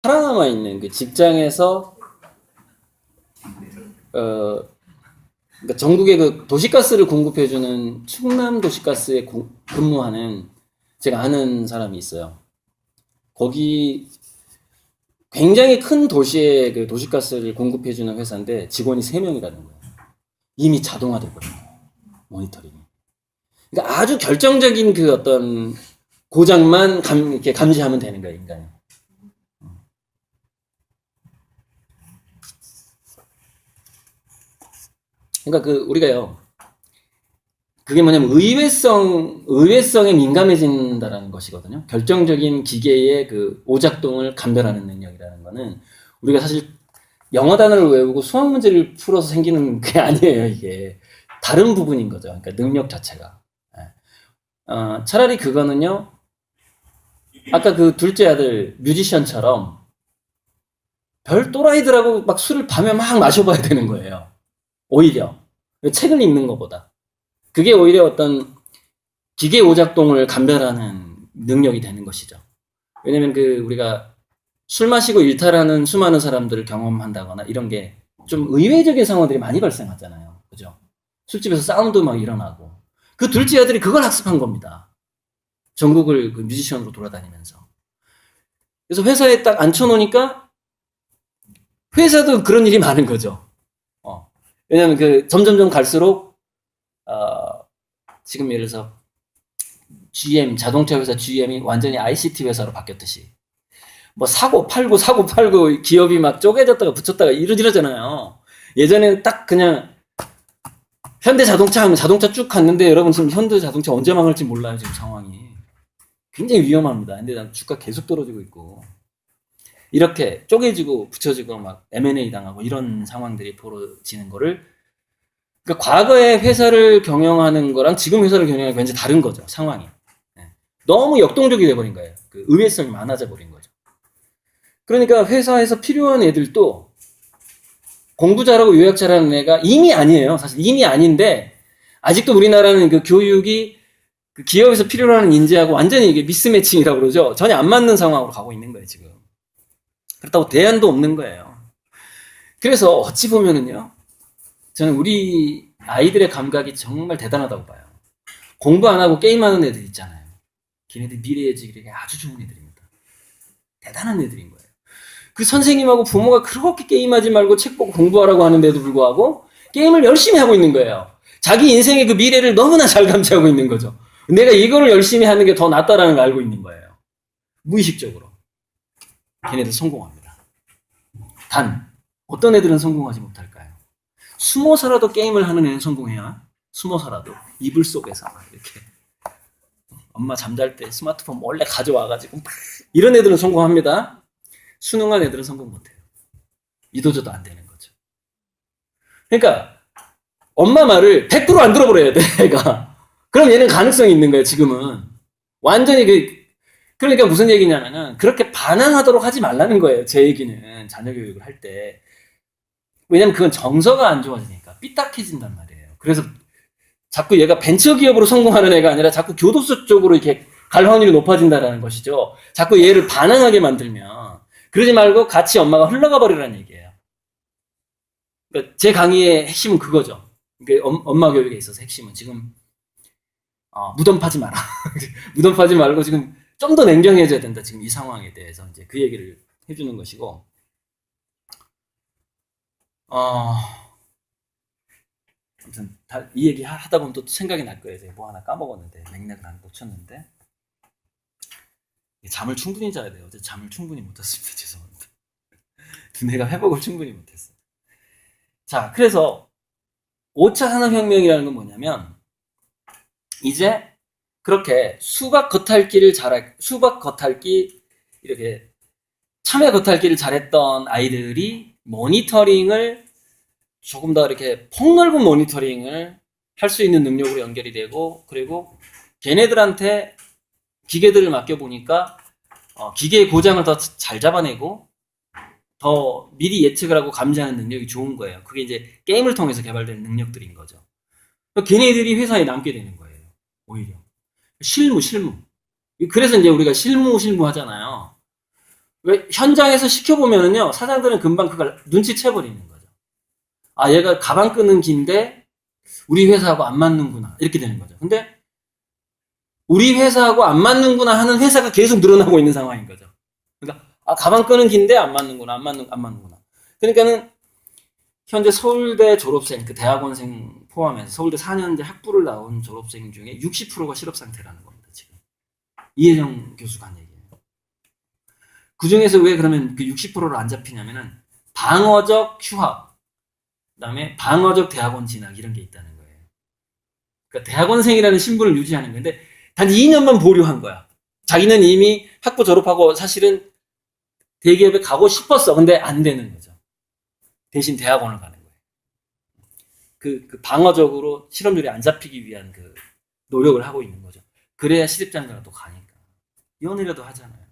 살아남아 있는 그 직장에서 그러니까 전국에 그 도시가스를 공급해주는 충남 도시가스에 근무하는 제가 아는 사람이 있어요. 거기 굉장히 큰 도시에 그 도시가스를 공급해주는 회사인데 직원이 3명이라는 거예요. 이미 자동화돼 버린 거예요. 모니터링이. 그러니까 아주 결정적인 그 어떤 고장만 이렇게 감지하면 되는 거예요, 인간이. 그러니까 그 우리가요. 그게 뭐냐면 의외성에 민감해진다라는 것이거든요. 결정적인 기계의 그 오작동을 감별하는 능력이라는 거는 우리가 사실 영어 단어를 외우고 수학 문제를 풀어서 생기는 게 아니에요, 이게. 다른 부분인 거죠. 그러니까 능력 자체가. 차라리 그거는요, 아까 그 둘째 아들 뮤지션처럼 별 또라이들하고 막 술을 밤에 막 마셔봐야 되는 거예요. 오히려. 책을 읽는 것보다. 그게 오히려 어떤 기계 오작동을 감별하는 능력이 되는 것이죠. 왜냐면 그 우리가 술 마시고 일탈하는 수많은 사람들을 경험한다거나 이런 게 좀 의외적인 상황들이 많이 발생하잖아요. 그죠? 술집에서 싸움도 막 일어나고. 그 둘째 아들이 그걸 학습한 겁니다. 전국을 그 뮤지션으로 돌아다니면서. 그래서 회사에 딱 앉혀놓으니까 회사도 그런 일이 많은 거죠. 왜냐면 그 점점점 갈수록, 지금 예를 들어서 GM, 자동차 회사 GM이 완전히 ICT 회사로 바뀌었듯이 뭐 사고 팔고 기업이 막 쪼개졌다가 붙였다가 이러잖아요. 예전에는 딱 그냥 현대 자동차 하면 자동차 쭉 갔는데 여러분 지금 현대 자동차 언제 망할지 몰라요. 지금 상황이 굉장히 위험합니다. 근데 주가 계속 떨어지고 있고 이렇게 쪼개지고 붙여지고 막 M&A 당하고 이런 상황들이 벌어지는 거를, 그러니까 과거에 회사를 경영하는 거랑 지금 회사를 경영하는 게 완전히 다른 거죠. 상황이. 너무 역동적이 돼버린 거예요. 그 의외성이 많아져 버린 거죠. 그러니까 회사에서 필요한 애들도 공부 잘하고 요약 잘하는 애가 이미 아니에요. 사실 이미 아닌데 아직도 우리나라는 그 교육이 그 기업에서 필요로 하는 인재하고 완전히 이게 미스매칭이라고 그러죠. 전혀 안 맞는 상황으로 가고 있는 거예요, 지금. 그렇다고 대안도 없는 거예요. 그래서 어찌 보면은요, 저는 우리 아이들의 감각이 정말 대단하다고 봐요. 공부 안 하고 게임하는 애들 있잖아요. 걔네들 미래의 지기력이 아주 좋은 애들입니다. 대단한 애들인 거예요. 그 선생님하고 부모가 그렇게 게임하지 말고 책 보고 공부하라고 하는데도 불구하고 게임을 열심히 하고 있는 거예요. 자기 인생의 그 미래를 너무나 잘 감지하고 있는 거죠. 내가 이거를 열심히 하는 게 더 낫다라는 걸 알고 있는 거예요. 무의식적으로. 걔네들 성공합니다. 단, 어떤 애들은 성공하지 못할까요? 숨어서라도 게임을 하는 애는 성공해야, 숨어서라도 이불 속에서 이렇게 엄마 잠잘 때 스마트폰 몰래 가져와가지고 이런 애들은 성공합니다. 순응한 애들은 성공 못해요. 이도저도 안 되는 거죠. 그러니까 엄마 말을 100%안 들어버려야 돼, 애가. 그럼 얘는 가능성이 있는 거예요, 지금은. 완전히 그러니까 무슨 얘기냐면은 그렇게 반항하도록 하지 말라는 거예요, 제 얘기는. 자녀 교육을 할 때. 왜냐면 그건 정서가 안 좋아지니까 삐딱해진단 말이에요. 그래서 자꾸 얘가 벤처기업으로 성공하는 애가 아니라 자꾸 교도소 쪽으로 이렇게 갈 확률이 높아진다는 것이죠. 자꾸 얘를 반항하게 만들면. 그러지 말고 같이 엄마가 흘러가 버리라는 얘기예요. 그러니까 제 강의의 핵심은 그거죠. 그러니까 엄마 교육에 있어서 핵심은 지금, 무덤 파지 마라. 무덤 파지 말고 지금 좀 더 냉정해져야 된다. 지금 이 상황에 대해서 이제 그 얘기를 해주는 것이고, 어, 아무튼 이 얘기 하다 보면 또 생각이 날 거예요. 제가 뭐 하나 까먹었는데 맥락을 하나 놓쳤는데 잠을 충분히 자야 돼요. 어제 잠을 충분히 못 잤습니다. 죄송합니다. 두뇌가 회복을 충분히 못했어요. 자, 그래서 5차 산업혁명이라는 건 뭐냐면 이제 그렇게 수박 겉핥기 이렇게 참외 겉핥기를 잘했던 아이들이 모니터링을 조금 더 이렇게 폭넓은 모니터링을 할 수 있는 능력으로 연결이 되고, 그리고 걔네들한테 기계들을 맡겨보니까 기계의 고장을 더 잘 잡아내고 더 미리 예측을 하고 감지하는 능력이 좋은 거예요. 그게 이제 게임을 통해서 개발된 능력들인 거죠. 걔네들이 회사에 남게 되는 거예요. 오히려 실무. 그래서 이제 우리가 실무 하잖아요. 왜 현장에서 시켜보면은요, 사장들은 금방 그걸 눈치채버리는 거죠. 아, 얘가 가방 끄는 긴데 우리 회사하고 안 맞는구나, 이렇게 되는 거죠. 근데 우리 회사하고 안 맞는구나 하는 회사가 계속 늘어나고 있는 상황인 거죠. 그러니까 아, 가방 끄는 긴데 안 맞는구나, 안 맞는구나. 그러니까는 현재 서울대 졸업생, 그 대학원생 포함해서 서울대 4년제 학부를 나온 졸업생 중에 60%가 실업 상태라는 겁니다, 지금. 이혜정 교수가 한 얘기예요. 그 중에서 왜 그러면 그 60%를 안 잡히냐면은 방어적 휴학, 그다음에 방어적 대학원 진학 이런 게 있다는 거예요. 그러니까 대학원생이라는 신분을 유지하는 건데 단 2년만 보류한 거야. 자기는 이미 학부 졸업하고 사실은 대기업에 가고 싶었어. 근데 안 되는 거죠. 대신 대학원을 가는 거예요. 그 방어적으로 실업률이 안 잡히기 위한 그 노력을 하고 있는 거죠. 그래야 시집장가도 가니까. 연애라도 하잖아요.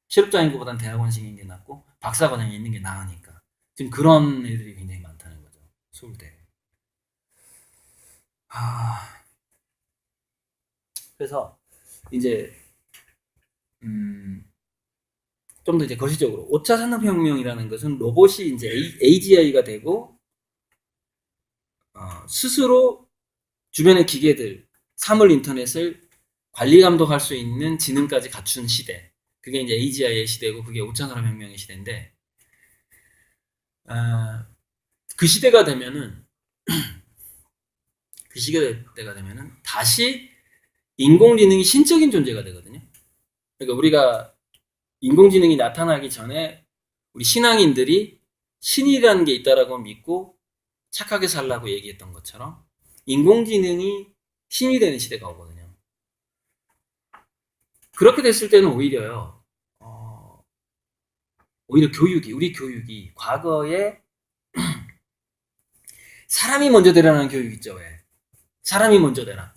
실업장인 것보단 대학원생인 게 낫고 박사과정이 있는 게 나으니까. 지금 그런 애들이 굉장히 많다는 거죠. 서울대. 아, 그래서 이제 좀 더 이제 거시적으로 5차 산업혁명이라는 것은 로봇이 이제 AGI가 되고 스스로 주변의 기계들, 사물 인터넷을 관리 감독할 수 있는 지능까지 갖춘 시대. 그게 이제 AGI의 시대고 그게 5차 산업혁명의 시대인데 그 시대가 되면은 그 시대가 되면은 다시 인공지능이 신적인 존재가 되거든요. 그러니까 우리가 인공지능이 나타나기 전에 우리 신앙인들이 신이라는 게 있다라고 믿고 착하게 살라고 얘기했던 것처럼 인공지능이 신이 되는 시대가 오거든요. 그렇게 됐을 때는 오히려요, 오히려 우리 교육이 과거에 사람이 먼저 되라는 교육 있죠, 왜? 사람이 먼저 되라.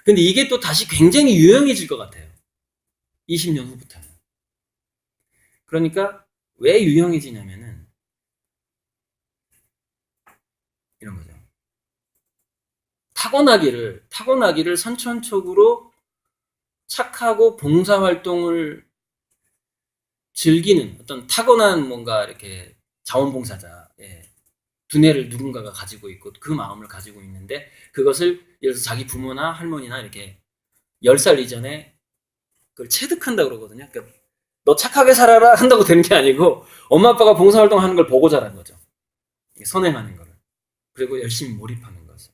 근데 이게 또 다시 굉장히 유용해질 것 같아요. 20년 후부터는. 그러니까 왜 유용해지냐면은 이런 거죠. 타고나기를 선천적으로 착하고 봉사활동을 즐기는 어떤 타고난 뭔가 이렇게 자원봉사자의 두뇌를 누군가가 가지고 있고 그 마음을 가지고 있는데 그것을 예를 들어서 자기 부모나 할머니나 이렇게 10살 이전에 그걸 체득한다고 그러거든요. 그러니까 너 착하게 살아라 한다고 되는 게 아니고 엄마 아빠가 봉사활동 하는 걸 보고 자란 거죠. 선행하는 거를. 그리고 열심히 몰입하는 것을.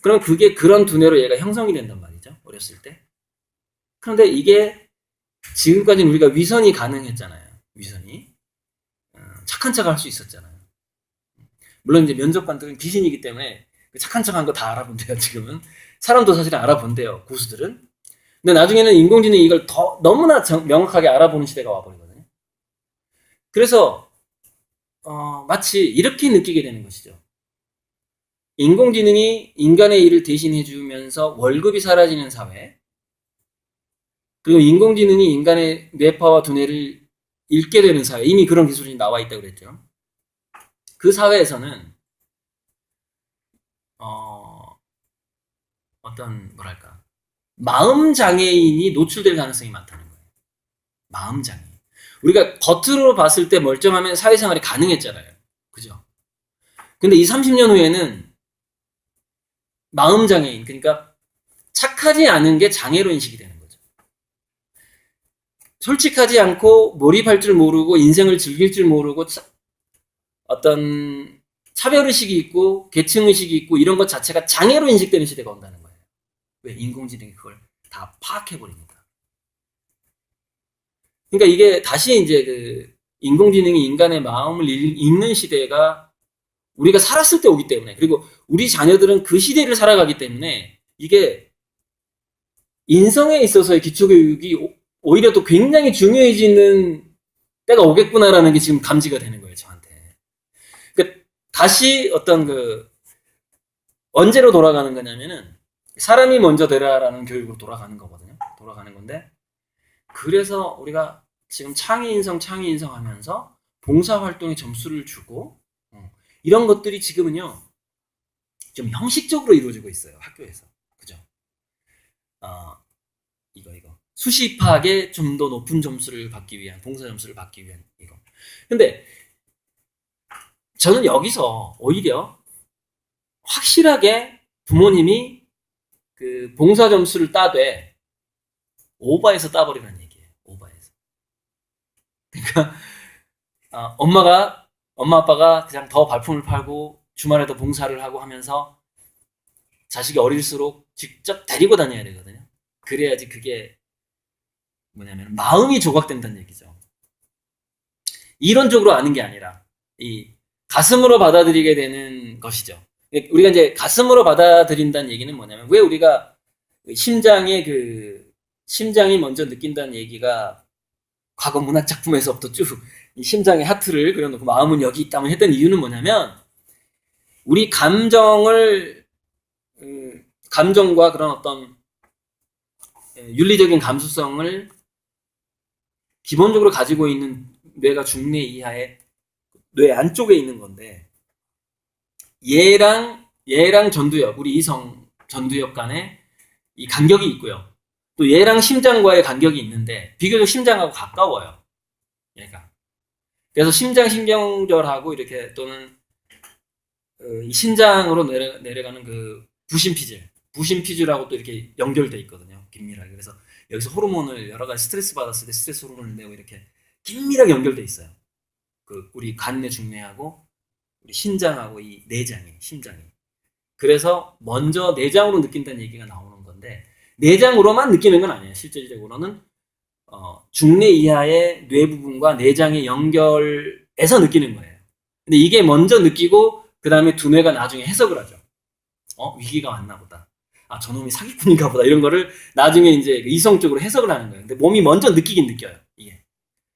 그럼 그게 그런 두뇌로 얘가 형성이 된단 말이죠. 어렸을 때. 그런데 이게 지금까지는 우리가 위선이 가능했잖아요. 위선이. 착한 척 할 수 있었잖아요. 물론 이제 면접관들은 귀신이기 때문에 착한 척 한 거 다 알아본대요, 지금은. 사람도 사실 알아본대요, 고수들은. 근데 나중에는 인공지능이 이걸 더 너무나 명확하게 알아보는 시대가 와버리거든요. 그래서 마치 이렇게 느끼게 되는 것이죠. 인공지능이 인간의 일을 대신해주면서 월급이 사라지는 사회, 그리고 인공지능이 인간의 뇌파와 두뇌를 읽게 되는 사회, 이미 그런 기술이 나와 있다고 그랬죠. 그 사회에서는 어떤 뭐랄까 마음 장애인이 노출될 가능성이 많다는 거예요. 마음 장애인. 우리가 겉으로 봤을 때 멀쩡하면 사회생활이 가능했잖아요. 그죠? 근데 이 30년 후에는 마음 장애인, 그러니까 착하지 않은 게 장애로 인식이 되는 거죠. 솔직하지 않고 몰입할 줄 모르고 인생을 즐길 줄 모르고 어떤 차별의식이 있고 계층의식이 있고 이런 것 자체가 장애로 인식되는 시대가 온다는 거예요. 왜? 인공지능이 그걸 다 파악해버리니까. 그러니까 이게 다시 이제 그 인공지능이 인간의 마음을 읽는 시대가 우리가 살았을 때 오기 때문에, 그리고 우리 자녀들은 그 시대를 살아가기 때문에 이게 인성에 있어서의 기초교육이 오히려 또 굉장히 중요해지는 때가 오겠구나라는 게 지금 감지가 되는 거예요, 저한테. 그러니까 다시 어떤 언제로 돌아가는 거냐면은 사람이 먼저 되라라는 교육으로 돌아가는 거거든요. 돌아가는 건데, 그래서 우리가 지금 창의인성 하면서 봉사활동에 점수를 주고 이런 것들이 지금은요 좀 형식적으로 이루어지고 있어요, 학교에서. 그죠? 이거 수시파하게 좀 더 높은 점수를 받기 위한, 봉사 점수를 받기 위한 이거. 근데 저는 여기서 오히려 확실하게 부모님이 그 봉사 점수를 따되 오버해서 따버리라는 얘기예요. 오버해서. 그러니까 엄마 아빠가 그냥 더 발품을 팔고 주말에도 봉사를 하고 하면서 자식이 어릴수록 직접 데리고 다녀야 되거든요. 그래야지 그게 뭐냐면 마음이 조각된다는 얘기죠. 이론적으로 아는 게 아니라 이 가슴으로 받아들이게 되는 것이죠. 우리가 이제 가슴으로 받아들인다는 얘기는 뭐냐면 왜 우리가 심장이 먼저 느낀다는 얘기가 과거 문학 작품에서부터 쭉 이 심장의 하트를 그려놓고 마음은 여기 있다면 했던 이유는 뭐냐면 우리 감정과 그런 어떤 윤리적인 감수성을 기본적으로 가지고 있는 뇌가 중뇌 이하의 뇌 안쪽에 있는 건데 얘랑 전두엽, 우리 이성 전두엽 간에 이 간격이 있고요. 또 얘랑 심장과의 간격이 있는데 비교적 심장하고 가까워요. 얘가. 그래서 심장신경절하고 이렇게 또는 이 신장으로 내려가는 그 부심피질하고 또 이렇게 연결돼 있거든요. 긴밀하게. 그래서 여기서 호르몬을 여러 가지 스트레스 받았을 때 스트레스 호르몬을 내고 이렇게 긴밀하게 연결돼 있어요. 그 우리 간내 중뇌하고 우리 신장하고 이 내장이, 심장이. 그래서 먼저 내장으로 느낀다는 얘기가 나오는 건데 내장으로만 느끼는 건 아니에요. 실질적으로는 중뇌 이하의 뇌 부분과 내장의 연결에서 느끼는 거예요. 근데 이게 먼저 느끼고 그 다음에 두뇌가 나중에 해석을 하죠. 위기가 왔나 보다. 저놈이 사기꾼인가 보다. 이런 거를 나중에 이제 이성적으로 해석을 하는 거예요. 근데 몸이 먼저 느끼긴 느껴요. 이게.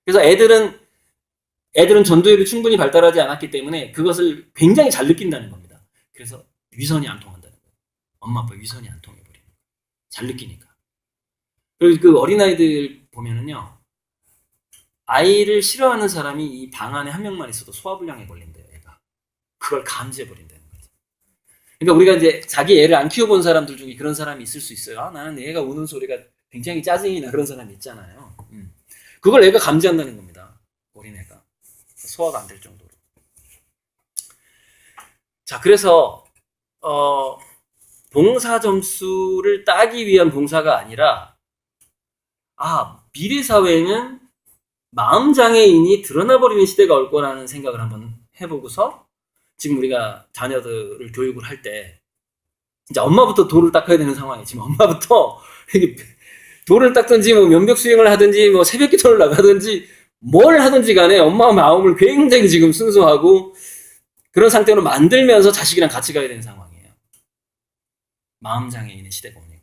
그래서 애들은 전두엽이 충분히 발달하지 않았기 때문에 그것을 굉장히 잘 느낀다는 겁니다. 그래서 위선이 안 통한다는 거예요. 엄마 아빠 위선이 안 통해버리는 거예요. 잘 느끼니까. 그리고 그 어린아이들 보면은요, 아이를 싫어하는 사람이 이 방 안에 한 명만 있어도 소화불량에 걸린대요, 애가. 그걸 감지해버린다는 거죠. 그러니까 우리가 이제 자기 애를 안 키워본 사람들 중에 그런 사람이 있을 수 있어요. 나는 애가 우는 소리가 굉장히 짜증이 나. 그런 사람이 있잖아요. 그걸 애가 감지한다는 겁니다. 어린애가. 소화가 안 될 정도로. 자, 그래서 봉사 점수를 따기 위한 봉사가 아니라 미래 사회에는 마음 장애인이 드러나버리는 시대가 올 거라는 생각을 한번 해보고서 지금 우리가 자녀들을 교육을 할 때 진짜 엄마부터 도를 닦아야 되는 상황이에요. 지금 엄마부터 도를 닦든지 뭐 면벽 수행을 하든지 뭐 새벽 기도를 나가든지 뭘 하든지 간에 엄마 마음을 굉장히 지금 순수하고 그런 상태로 만들면서 자식이랑 같이 가야 되는 상황이에요. 마음 장애인의 시대가 오니까.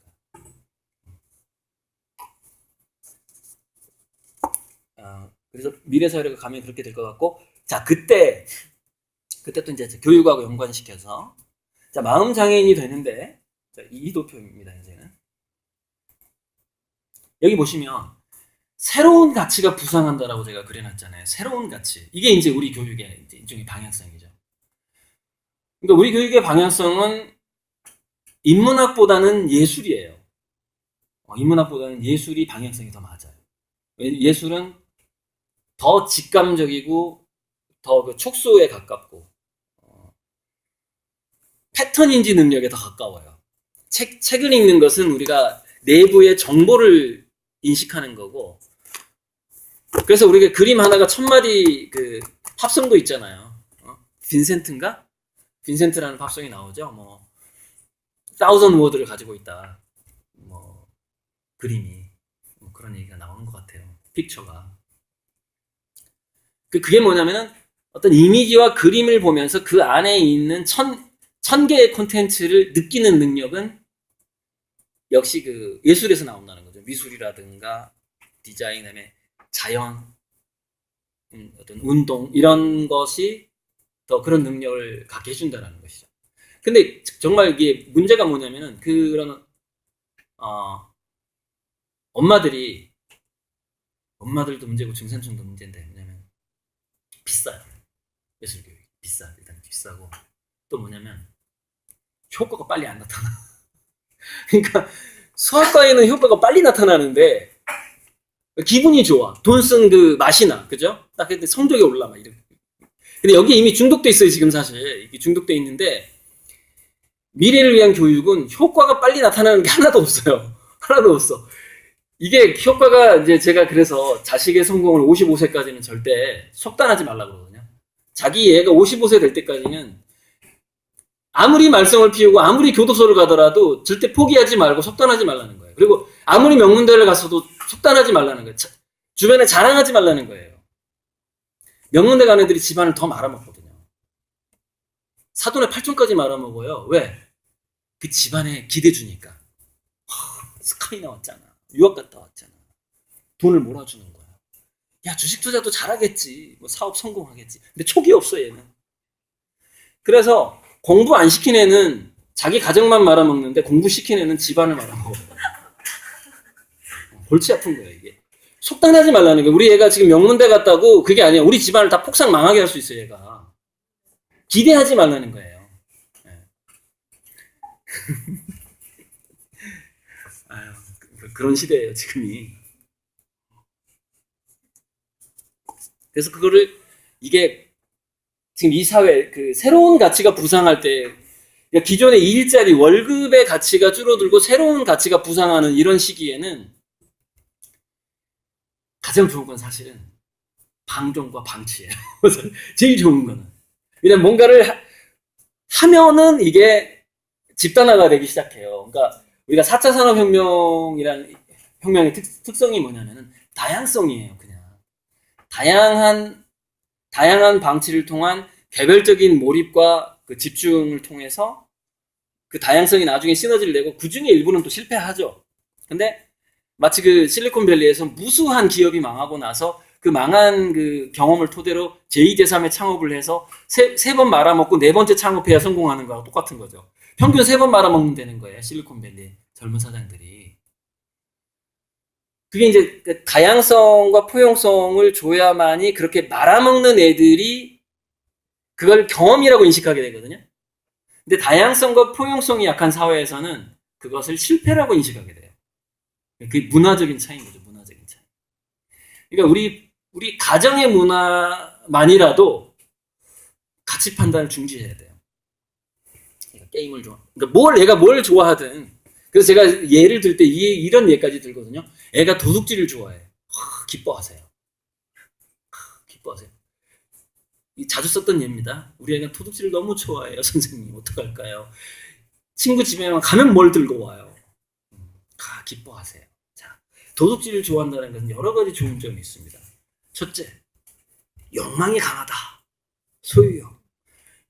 그래서 미래 사회가 가면 그렇게 될 것 같고, 자, 그때 또 이제 교육하고 연관시켜서, 자, 마음 장애인이 되는데, 자, 이 도표입니다, 이제는. 여기 보시면, 새로운 가치가 부상한다라고 제가 그려놨잖아요. 새로운 가치. 이게 이제 우리 교육의 일종의 방향성이죠. 그러니까 우리 교육의 방향성은 인문학보다는 예술이에요. 인문학보다는 예술이 방향성이 더 맞아요. 예술은 더 직감적이고 더 그 촉수에 가깝고 패턴 인지 능력에 더 가까워요. 책을 읽는 것은 우리가 내부의 정보를 인식하는 거고, 그래서 우리가 그림 하나가 1000마디 그 팝송도 있잖아요. 빈센트인가? 빈센트라는 팝송이 나오죠. 뭐 1000 워드를 가지고 있다. 뭐 그림이 뭐 그런 얘기가 나오는 것 같아요. 픽처가. 그게 뭐냐면은 어떤 이미지와 그림을 보면서 그 안에 있는 1000개의 콘텐츠를 느끼는 능력은 역시 그 예술에서 나온다는 거죠. 미술이라든가 디자인, 그다음에 자연, 어떤 운동 이런 것이 더 그런 능력을 갖게 해준다는 것이죠. 근데 정말 이게 문제가 뭐냐면은 그런 엄마들도 문제고 중산층도 문제인데 뭐냐면 비싸요. 예술 교육 일단 비싸고 또 뭐냐면 효과가 빨리 안 나타나. 그러니까 수학과에는 효과가 빨리 나타나는데 기분이 좋아. 돈 쓴 그 맛이 나. 그죠? 딱 근데 성적이 올라, 막 이렇게. 근데 여기 이미 중독돼 있어요, 지금 사실. 이게 중독돼 있는데, 미래를 위한 교육은 효과가 빨리 나타나는 게 하나도 없어요. 하나도 없어. 이게 효과가 이제 제가 그래서 자식의 성공을 55세까지는 절대 속단하지 말라고 그러거든요. 자기 애가 55세 될 때까지는 아무리 말썽을 피우고 아무리 교도소를 가더라도 절대 포기하지 말고 속단하지 말라는 거예요. 그리고 아무리 명문대를 갔어도 속단하지 말라는 거예요. 주변에 자랑하지 말라는 거예요. 명문대 간 애들이 집안을 더 말아먹거든요. 사돈의 팔촌까지 말아먹어요. 왜? 그 집안에 기대 주니까. 스카이 나왔잖아. 유학 갔다 왔잖아. 돈을 몰아주는 거야. 야, 주식 투자도 잘하겠지. 뭐 사업 성공하겠지. 근데 촉이 없어, 얘는. 그래서 공부 안 시킨 애는 자기 가정만 말아먹는데 공부 시킨 애는 집안을 말아먹어. 골치 아픈 거예요, 이게. 속단하지 말라는 거예요. 우리 애가 지금 명문대 갔다고 그게 아니야. 우리 집안을 다 폭삭 망하게 할 수 있어요, 얘가. 기대하지 말라는 거예요. 네. 아유, 그런 시대예요, 지금이. 그래서 그거를 이게 지금 이 사회 그 새로운 가치가 부상할 때 그러니까 기존의 일자리 월급의 가치가 줄어들고 새로운 가치가 부상하는 이런 시기에는 가장 좋은 건 사실은 방종과 방치예요. 제일 좋은 거는. 왜냐면 뭔가를 하면은 이게 집단화가 되기 시작해요. 그러니까 우리가 4차 산업혁명이라는 혁명의 특성이 뭐냐면은 다양성이에요. 그냥 다양한 방치를 통한 개별적인 몰입과 그 집중을 통해서 그 다양성이 나중에 시너지를 내고 그 중에 일부는 또 실패하죠. 근데 마치 그 실리콘밸리에서 무수한 기업이 망하고 나서 그 망한 그 경험을 토대로 제2, 제3의 창업을 해서 세 번 말아먹고 네 번째 창업해야 성공하는 거하고 똑같은 거죠. 평균 3번 말아먹는 되는 거예요. 실리콘밸리 젊은 사장들이. 그게 이제 그 다양성과 포용성을 줘야만이 그렇게 말아먹는 애들이 그걸 경험이라고 인식하게 되거든요. 근데 다양성과 포용성이 약한 사회에서는 그것을 실패라고 인식하게 돼요. 그게 문화적인 차이인 거죠. 문화적인 차이. 그러니까 우리 가정의 문화만이라도 가치 판단을 중지해야 돼요. 그러니까 게임을 좋아. 그러니까 애가 뭘 좋아하든. 그래서 제가 예를 들 때 이런 예까지 들거든요. 애가 도둑질을 좋아해. 기뻐하세요. 기뻐하세요. 자주 썼던 예입니다. 우리 애가 도둑질을 너무 좋아해요. 선생님 어떡할까요? 친구 집에만 가면 뭘 들고 와요. 기뻐하세요. 자, 도둑질을 좋아한다는 것은 여러 가지 좋은 점이 있습니다. 첫째, 욕망이 강하다. 소유욕.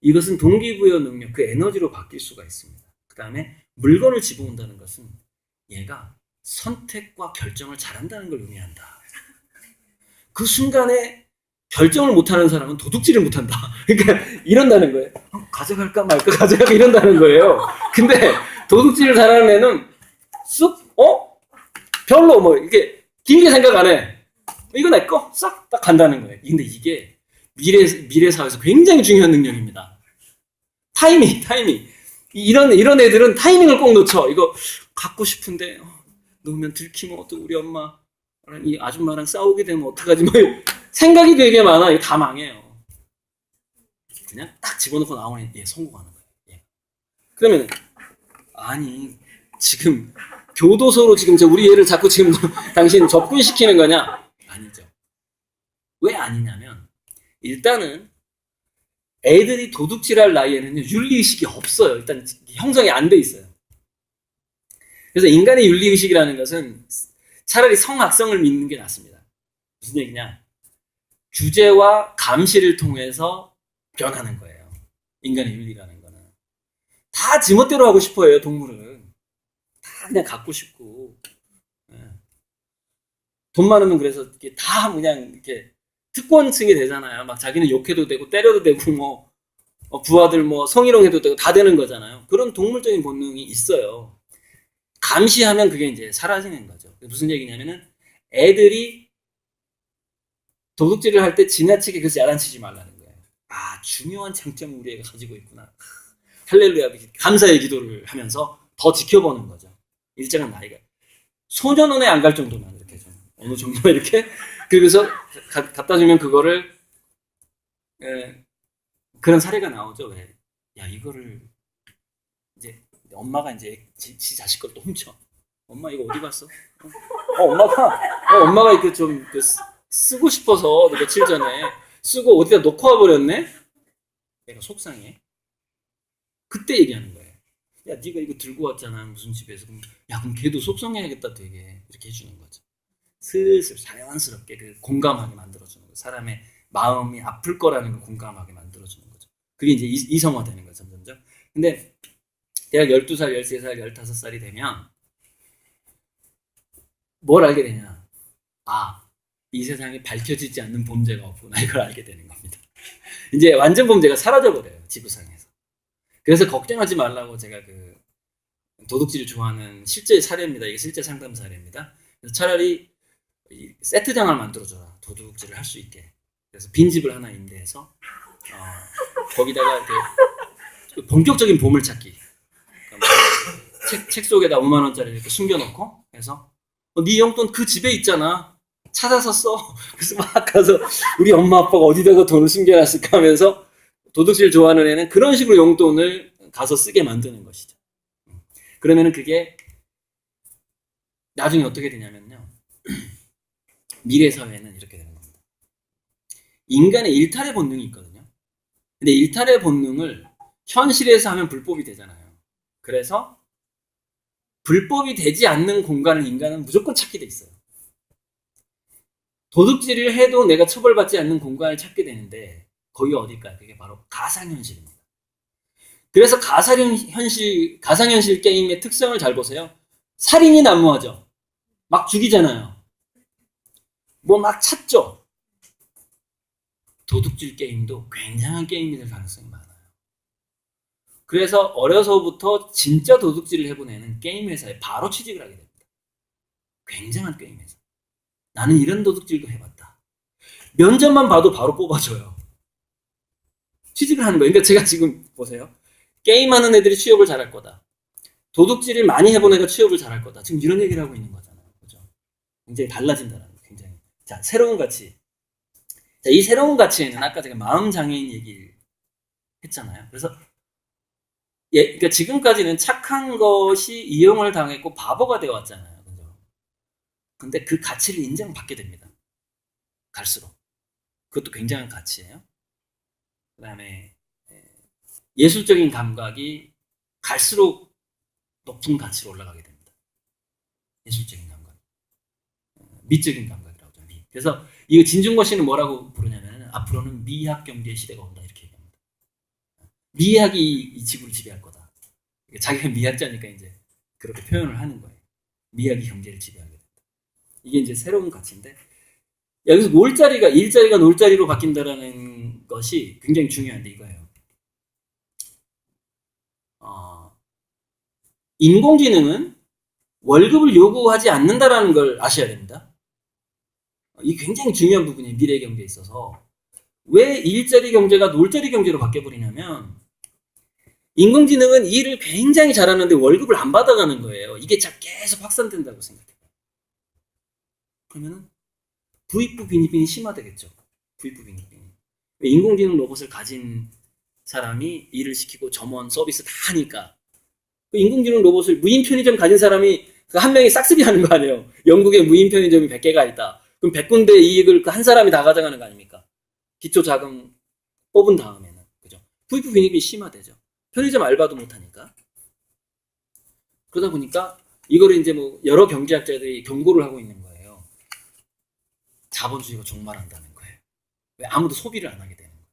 이것은 동기부여 능력, 그 에너지로 바뀔 수가 있습니다. 그 다음에 물건을 집어온다는 것은 얘가 선택과 결정을 잘한다는 걸 의미한다. 그 순간에 결정을 못하는 사람은 도둑질을 못한다. 그러니까 이런다는 거예요. 가져갈까 말까 가져갈까 이런다는 거예요. 근데 도둑질을 잘하는 애는 별로 뭐 이게 길게 생각 안 해. 이거 내 거 싹 딱 간다는 거예요. 근데 이게 미래 사회에서 굉장히 중요한 능력입니다. 타이밍. 이런 애들은 타이밍을 꼭 놓쳐. 이거 갖고 싶은데 놓으면 들키면 또 우리 엄마 이 아줌마랑 싸우게 되면 어떡하지? 뭐 생각이 되게 많아. 이거 다 망해요. 그냥 딱 집어넣고 나오면 얘 성공하는 거예요. 예. 그러면 아니 지금 교도소로 지금 우리 얘를 자꾸 지금 당신 접근시키는 거냐? 아니죠. 왜 아니냐면 일단은 애들이 도둑질할 나이에는 윤리의식이 없어요. 일단 형성이 안 돼 있어요. 그래서 인간의 윤리의식이라는 것은 차라리 성악성을 믿는 게 낫습니다. 무슨 얘기냐? 규제와 감시를 통해서 변하는 거예요. 인간의 윤리라는 거는. 다 지멋대로 하고 싶어요, 동물은. 다 그냥 갖고 싶고. 돈 많으면 그래서 이렇게 다 그냥 이렇게 특권층이 되잖아요. 막 자기는 욕해도 되고 때려도 되고 뭐 부하들 뭐 성희롱해도 되고 다 되는 거잖아요. 그런 동물적인 본능이 있어요. 감시하면 그게 이제 사라지는 거죠. 무슨 얘기냐면은 애들이 도둑질을 할 때 지나치게 그래서 야단치지 말라는 거예요. 중요한 장점을 우리 애가 가지고 있구나. 할렐루야 감사의 기도를 하면서 더 지켜보는 거죠. 일정한 나이가 소년원에 안 갈 정도만 이렇게 좀 어느 정도 이렇게. 그래서 갖다 주면 그거를 그런 사례가 나오죠. 왜? 야, 이거를 이제 엄마가 이제 지 자식 걸 또 훔쳐. 엄마 이거 어디 갔어? 엄마가 이렇게 좀 쓰고 싶어서 며칠 전에 쓰고 어디다 놓고 와버렸네? 내가 속상해. 그때 얘기하는 거예요. 야, 네가 이거 들고 왔잖아. 무슨 집에서. 그럼 걔도 속상해야겠다 되게. 이렇게 해주는 거죠. 슬슬 자연스럽게 그 공감하게 만들어주는 거죠. 사람의 마음이 아플 거라는 걸 공감하게 만들어주는 거죠. 그게 이제 이성화되는 거죠, 점점. 근데 대략 12살, 13살, 15살이 되면 뭘 알게 되냐? 이 세상에 밝혀지지 않는 범죄가 없구나. 이걸 알게 되는 겁니다. 이제 완전 범죄가 사라져버려요, 지구상에서. 그래서 걱정하지 말라고 제가 그 도둑질을 좋아하는 실제 사례입니다. 이게 실제 상담 사례입니다. 그래서 차라리 세트장을 만들어줘라. 도둑질을 할 수 있게. 그래서 빈집을 하나 임대해서 거기다가 이렇게 본격적인 보물찾기. 그러니까 책 속에다 5만 원짜리 이렇게 숨겨놓고 해서 네 용돈 그 집에 있잖아. 찾아서 써. 그래서 막 가서 우리 엄마 아빠가 어디다가 돈을 숨겨놨을까 하면서 도둑질 좋아하는 애는 그런 식으로 용돈을 가서 쓰게 만드는 것이죠. 그러면은 그게 나중에 어떻게 되냐면요. 미래 사회는 이렇게 되는 겁니다. 인간의 일탈의 본능이 있거든요. 근데 일탈의 본능을 현실에서 하면 불법이 되잖아요. 그래서 불법이 되지 않는 공간을 인간은 무조건 찾게 돼 있어요. 도둑질을 해도 내가 처벌받지 않는 공간을 찾게 되는데 거기가 어딜까요? 그게 바로 가상현실입니다. 그래서 가상현실 게임의 특성을 잘 보세요. 살인이 난무하죠. 막 죽이잖아요. 뭐 막 찾죠. 도둑질 게임도 굉장한 게임이 될 가능성이 많아요. 그래서 어려서부터 진짜 도둑질을 해본 애는 게임 회사에 바로 취직을 하게 됩니다. 굉장한 게임 회사. 나는 이런 도둑질도 해봤다. 면접만 봐도 바로 뽑아줘요. 취직을 하는 거예요. 그러니까 제가 지금 보세요. 게임하는 애들이 취업을 잘할 거다. 도둑질을 많이 해본 애가 취업을 잘할 거다. 지금 이런 얘기를 하고 있는 거잖아요. 그죠? 굉장히 달라진다는 거. 굉장히. 자, 새로운 가치. 자, 이 새로운 가치에는 아까 제가 마음 장애인 얘기를 했잖아요. 그래서 그러니까 지금까지는 착한 것이 이용을 당했고 바보가 되어 왔잖아요. 그죠? 근데 그 가치를 인정받게 됩니다. 갈수록. 그것도 굉장한 가치예요. 그 다음에 예술적인 감각이 갈수록 높은 가치로 올라가게 됩니다. 예술적인 감각. 미적인 감각이라고 하죠. 미. 그래서 이거 진중권 씨는 뭐라고 부르냐면 앞으로는 미학 경제 시대가 온다 이렇게 얘기합니다. 미학이 이 지구를 지배할 거다. 자기가 미학자니까 이제 그렇게 표현을 하는 거예요. 미학이 경제를 지배하게 된다. 이게 이제 새로운 가치인데 여기서 놀자리가 일자리가 놀자리로 바뀐다라는 것이 굉장히 중요한데 이거예요. 인공지능은 월급을 요구하지 않는다라는 걸 아셔야 됩니다. 이게 굉장히 중요한 부분이에요. 미래 경제에 있어서. 왜 일자리 경제가 놀자리 경제로 바뀌어버리냐면 인공지능은 일을 굉장히 잘하는데 월급을 안 받아가는 거예요. 이게 계속 확산된다고 생각해요. 그러면은 부익부 빈익빈이 심화되겠죠. 부익부 빈익빈이. 인공지능 로봇을 가진 사람이 일을 시키고 점원 서비스 다 하니까 인공지능 로봇을 무인 편의점 가진 사람이 그 한 명이 싹쓸이 하는 거 아니에요. 영국에 무인 편의점이 100개가 있다. 그럼 100군데 이익을 그 한 사람이 다 가져가는 거 아닙니까? 기초 자금 뽑은 다음에는. 그죠? 부익부 빈익빈이 심화되죠. 편의점 알바도 못하니까. 그러다 보니까 이거를 이제 뭐 여러 경제학자들이 경고를 하고 있는 거예요. 자본주의가 종말한다는 거예요. 왜 아무도 소비를 안 하게 되는 거예요.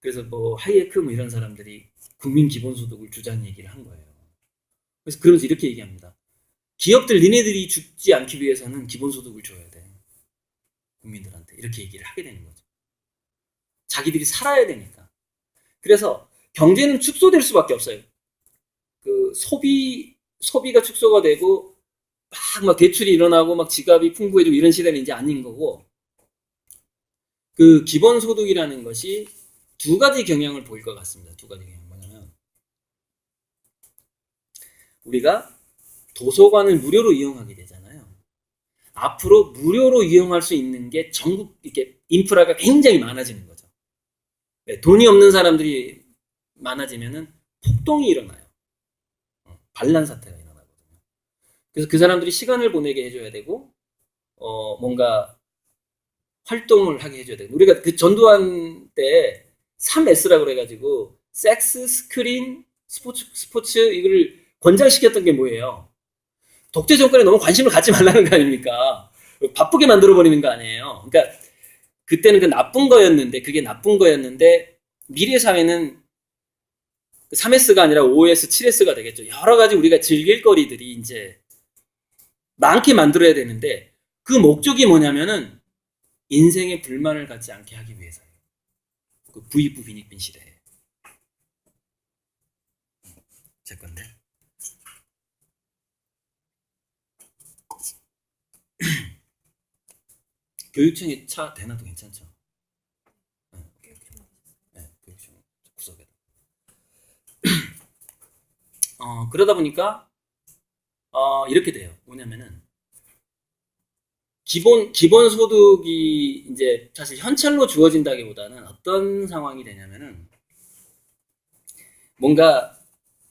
그래서 뭐 하이에크 뭐 이런 사람들이 국민 기본소득을 주자는 얘기를 한 거예요. 그러면서 이렇게 얘기합니다. 기업들 니네들이 죽지 않기 위해서는 기본소득을 줘야 돼. 국민들한테 이렇게 얘기를 하게 되는 거죠. 자기들이 살아야 되니까. 그래서 경제는 축소될 수밖에 없어요. 그 소비가 축소가 되고 막 대출이 일어나고 막 지갑이 풍부해지고 이런 시대는 이제 아닌 거고 그 기본소득이라는 것이 두 가지 경향을 보일 것 같습니다. 두 가지 경향 뭐냐면 우리가 도서관을 무료로 이용하게 되잖아요. 앞으로 무료로 이용할 수 있는 게 전국 이렇게 인프라가 굉장히 많아지는 거죠. 돈이 없는 사람들이 많아지면은 폭동이 일어나요. 반란 사태가 일어나거든요. 그래서 그 사람들이 시간을 보내게 해줘야 되고, 뭔가 활동을 하게 해줘야 되고, 우리가 그 전두환 때 3S라고 그래가지고 섹스, 스크린, 스포츠 이걸 권장시켰던 게 뭐예요? 독재 정권에 너무 관심을 갖지 말라는 거 아닙니까? 바쁘게 만들어버리는 거 아니에요. 그러니까 그때는 그 나쁜 거였는데, 그게 나쁜 거였는데, 미래 사회는 3S가 아니라 5S, 7S가 되겠죠. 여러 가지 우리가 즐길 거리들이 이제 많게 만들어야 되는데, 그 목적이 뭐냐면은 인생에 불만을 갖지 않게 하기 위해서예요. 그 부익부 빈익빈 시대에. 제 건데. 교육청에 차 대놔도 괜찮죠? 네, 교육청 구석에. 그러다 보니까 이렇게 돼요. 뭐냐면은 기본 소득이 이제 사실 현찰로 주어진다기보다는 어떤 상황이 되냐면은 뭔가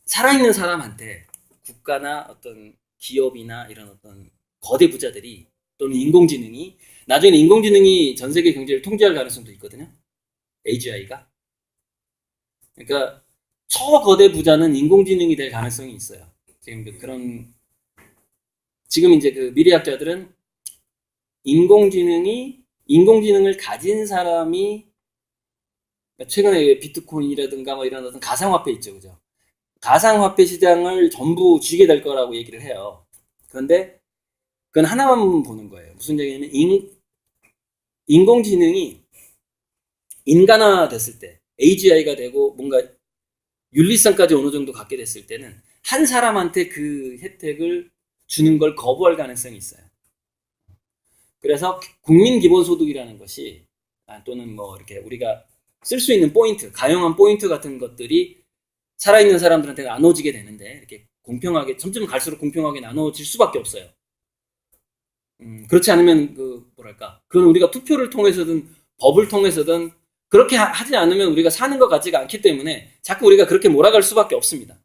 살아있는 사람한테 국가나 어떤 기업이나 이런 어떤 거대 부자들이 또는 인공지능이 나중에 인공지능이 전 세계 경제를 통제할 가능성도 있거든요. AGI가. 그러니까 초거대 부자는 인공지능이 될 가능성이 있어요. 지금 이제 그 미래학자들은 인공지능을 가진 사람이 최근에 비트코인이라든가 뭐 이런 어떤 가상화폐 있죠, 그죠? 가상화폐 시장을 전부 쥐게 될 거라고 얘기를 해요. 그런데 그건 하나만 보는 거예요. 무슨 얘기냐면 인공지능이 인간화 됐을 때 AGI가 되고 뭔가 윤리성까지 어느 정도 갖게 됐을 때는 한 사람한테 그 혜택을 주는 걸 거부할 가능성이 있어요. 그래서 국민기본소득이라는 것이 또는 뭐 이렇게 우리가 쓸 수 있는 포인트, 가용한 포인트 같은 것들이 살아있는 사람들한테 나눠지게 되는데 이렇게 공평하게 점점 갈수록 공평하게 나눠질 수밖에 없어요. 그렇지 않으면 그건 우리가 투표를 통해서든 법을 통해서든 그렇게 하지 않으면 우리가 사는 것 같지가 않기 때문에 자꾸 우리가 그렇게 몰아갈 수밖에 없습니다.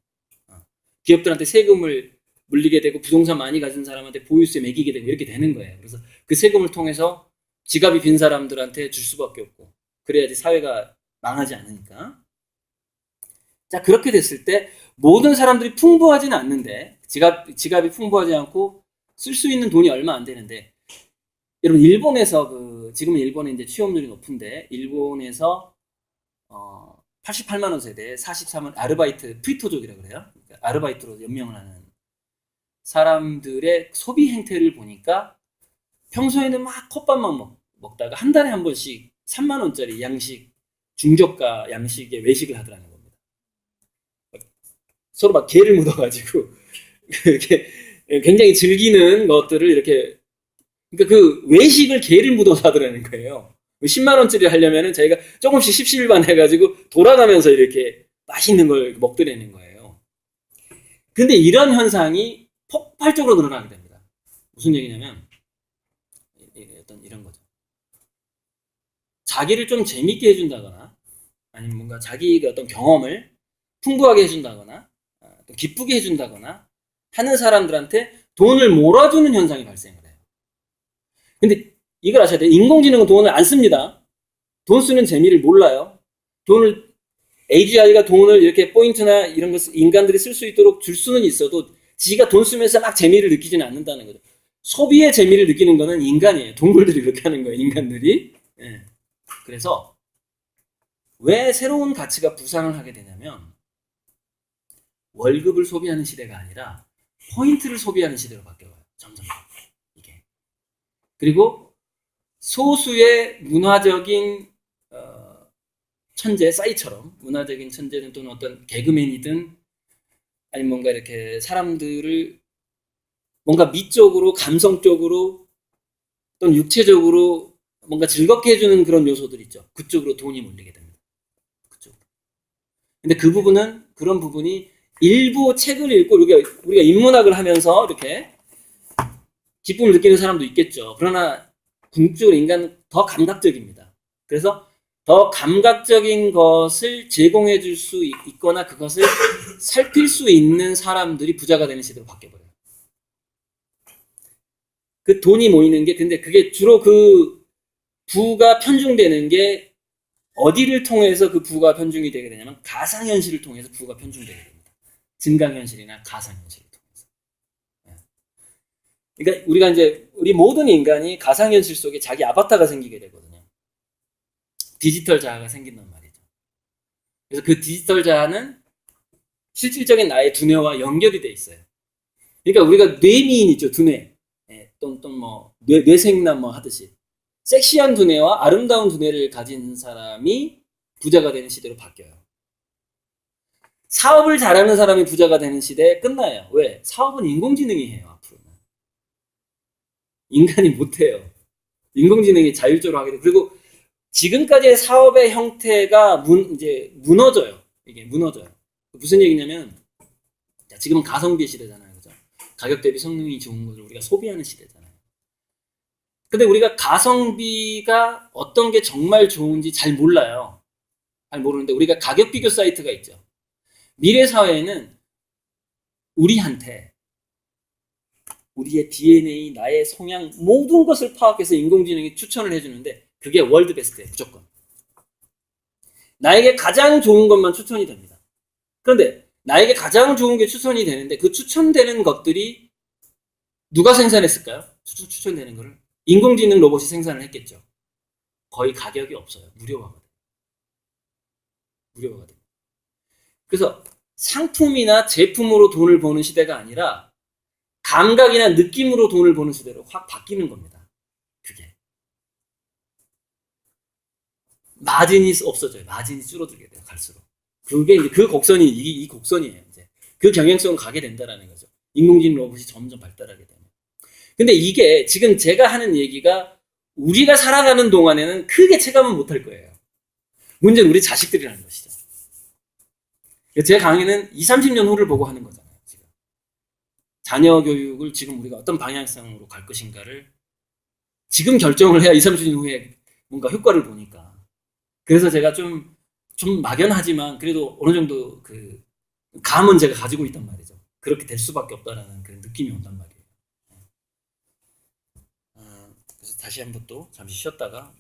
기업들한테 세금을 물리게 되고 부동산 많이 가진 사람한테 보유세 매기게 되고 이렇게 되는 거예요. 그래서 그 세금을 통해서 지갑이 빈 사람들한테 줄 수밖에 없고 그래야지 사회가 망하지 않으니까. 자, 그렇게 됐을 때 모든 사람들이 풍부하지는 않는데 지갑이 풍부하지 않고 쓸 수 있는 돈이 얼마 안 되는데 여러분 일본에서 지금은 일본에 이제 취업률이 높은데 일본에서 88만 원 세대 43만 아르바이트 프리토족이라고 그래요. 그러니까 아르바이트로 연명을 하는 사람들의 소비 행태를 보니까 평소에는 막 컵밥만 먹다가 한 달에 한 번씩 3만 원짜리 양식 중저가 양식의 외식을 하더라는 겁니다. 서로 막 게를 묻어가지고 이렇게 굉장히 즐기는 것들을 이렇게 그러니까 그 외식을 게를 묻어서 하더라는 거예요. 10만 원짜리 하려면은 자기가 조금씩 십시일반 해가지고 돌아가면서 이렇게 맛있는 걸 먹더라는 거예요. 근데 이런 현상이 폭발적으로 늘어나게 됩니다. 무슨 얘기냐면 어떤 이런 거죠. 자기를 좀 재밌게 해준다거나 아니면 뭔가 자기의 어떤 경험을 풍부하게 해준다거나 또 기쁘게 해준다거나 하는 사람들한테 돈을 몰아주는 현상이 발생을 해요. 근데 이걸 아셔야 돼요. 인공지능은 돈을 안 씁니다. 돈 쓰는 재미를 몰라요. AGI가 돈을 이렇게 포인트나 이런 거 인간들이 쓸 수 있도록 줄 수는 있어도 지가 돈 쓰면서 막 재미를 느끼지는 않는다는 거죠. 소비의 재미를 느끼는 거는 인간이에요. 동물들이 그렇게 하는 거예요. 인간들이. 예. 그래서 왜 새로운 가치가 부상을 하게 되냐면 월급을 소비하는 시대가 아니라 포인트를 소비하는 시대로 바뀌어요. 점점 이게. 그리고 소수의 문화적인 천재, 싸이처럼 문화적인 천재는 또는 어떤 개그맨이든 아니면 뭔가 이렇게 사람들을 뭔가 미적으로 감성적으로 또는 육체적으로 뭔가 즐겁게 해주는 그런 요소들 있죠. 그쪽으로 돈이 몰리게 됩니다. 그쪽으로. 근데 그런 부분이 일부 책을 읽고 우리가 인문학을 하면서 이렇게 기쁨을 느끼는 사람도 있겠죠. 그러나 궁극적으로 인간은 더 감각적입니다. 그래서 더 감각적인 것을 제공해 줄 수 있거나 그것을 살필 수 있는 사람들이 부자가 되는 시대로 바뀌어버려요. 그 돈이 모이는 게, 근데 그게 주로 그 부가 편중되는 게 어디를 통해서 그 부가 편중이 되게 되냐면 가상현실을 통해서 부가 편중되게 됩니다. 증강현실이나 가상현실을 통해서. 그러니까 우리가 이제 우리 모든 인간이 가상현실 속에 자기 아바타가 생기게 되거든요. 디지털 자아가 생긴단 말이죠. 그래서 그 디지털 자아는 실질적인 나의 두뇌와 연결이 돼 있어요. 그러니까 우리가 뇌미인 있죠, 두뇌. 또는 뭐 뇌생남 뭐 하듯이 섹시한 두뇌와 아름다운 두뇌를 가진 사람이 부자가 되는 시대로 바뀌어요. 사업을 잘하는 사람이 부자가 되는 시대에 끝나요. 왜? 사업은 인공지능이 해요, 앞으로는. 인간이 못해요. 인공지능이 자율적으로 하게 돼요. 그리고 지금까지의 사업의 형태가 이제 무너져요. 이게 무너져요. 무슨 얘기냐면, 지금은 가성비 시대잖아요. 그죠? 가격 대비 성능이 좋은 것을 우리가 소비하는 시대잖아요. 근데 우리가 가성비가 어떤 게 정말 좋은지 잘 몰라요. 잘 모르는데 우리가 가격 비교 사이트가 있죠. 미래 사회에는 우리한테 우리의 DNA, 나의 성향 모든 것을 파악해서 인공지능이 추천을 해주는데 그게 월드 베스트예요. 무조건. 나에게 가장 좋은 것만 추천이 됩니다. 그런데 나에게 가장 좋은 게 추천이 되는데 그 추천되는 것들이 누가 생산했을까요? 추천되는 거를 인공지능 로봇이 생산을 했겠죠. 거의 가격이 없어요. 무료화거든요. 무료화거든요. 그래서 상품이나 제품으로 돈을 버는 시대가 아니라 감각이나 느낌으로 돈을 버는 시대로 확 바뀌는 겁니다. 그게. 마진이 없어져요. 마진이 줄어들게 돼요. 갈수록. 그게 이제 그 곡선이 이 곡선이에요. 이제 그 경향성은 가게 된다라는 거죠. 인공지능 로봇이 점점 발달하게 되면. 근데 이게 지금 제가 하는 얘기가 우리가 살아가는 동안에는 크게 체감은 못할 거예요. 문제는 우리 자식들이라는 것이죠. 제 강의는 20, 30년 후를 보고 하는 거잖아요. 지금. 자녀 교육을 지금 우리가 어떤 방향성으로 갈 것인가를 지금 결정을 해야 20, 30년 후에 뭔가 효과를 보니까. 그래서 제가 좀 막연하지만 그래도 어느 정도 그 감은 제가 가지고 있단 말이죠. 그렇게 될 수밖에 없다라는 그 느낌이 온단 말이에요. 그래서 다시 한번 또 잠시 쉬었다가